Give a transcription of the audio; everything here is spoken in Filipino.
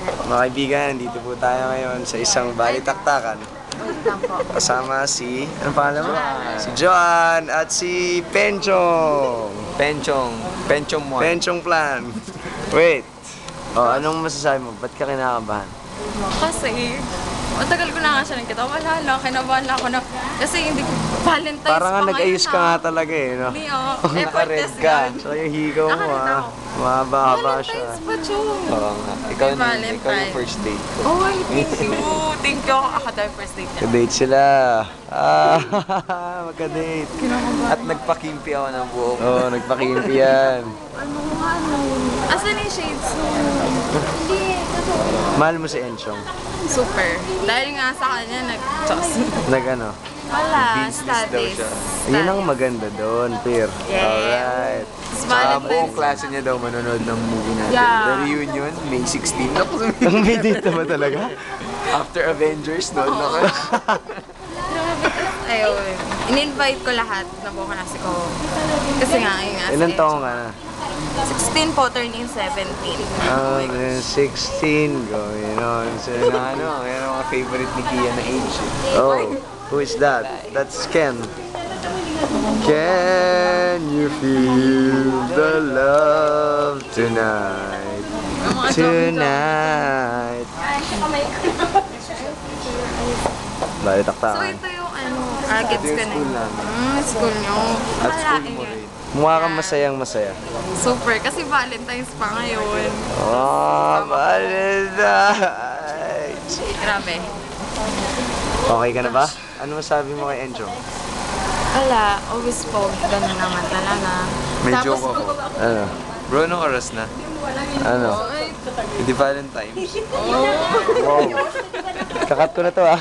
Mga kaibigan, dito po tayo ngayon sa isang balitaktakan. Kasama si, anong pangalan mo? Si Joan at si Penchong. Penchong mo. Penchong Plan. Wait. Oh, anong masasabi mo? Ba't ka kinakabahan? Kasi, matagal ko na nga siya nakita. Wala lang, kinabahan lang ako na. Kasi hindi ko, Valentine's Parang nga pa nag-ayos ngayon, ka nga ah. talaga eh, no? Hindi, oh. Naka-red Effortless ka. yun. So yung higaw mo Nakakita ah. ko. Mahaba-haba siya. Valentine's pa, Chong. Oo nga. Ikaw yung Valentine. first date ko. Oh, thank you. Thank you. Ako tayo first date niya. Ka-date sila. Ah, magka-date. At nagpakimpi ako ng buo. Oo, oh, nagpakimpi yan. Asan yung shades mo? Mahal mo si Enchong? Super. Dahil nga sa kanya, nag-chos. Nag-ano? Wala, Business daw studies. siya. Yun ang maganda doon, Pir. Yeah. Alright. Saka buong Valentine's. klase niya daw manonood ng movie natin. Yeah. The Reunion, May 16. Ang may date ba talaga? After Avengers, noon na ka. Ayun. In-invite ko lahat na buong klase ko. Kasi nga, ayun nga. Ilan taong ka na? 16 po, turning 17. 16, going on. So, Ano, yan ang mga favorite ni Kia na age. oh, who is that? That's Ken. Can you feel the love tonight? Tonight. Bali So taktakan. ito yung ano, gets ko na. School namin. School nyo. At school Malaking mo yun. rin. Mukha kang masayang masaya. Super, kasi Valentine's pa ngayon. Oh, Valentine's. Grabe. Okay ka na ba? Ano masabi mo kay Enchong? Wala, always po, ganun naman talaga. May Tapos, joke ako. Ano? Bro, anong oras na? Ano? Ay, Hindi Valentine's. Wow. Kakat ko na to ah.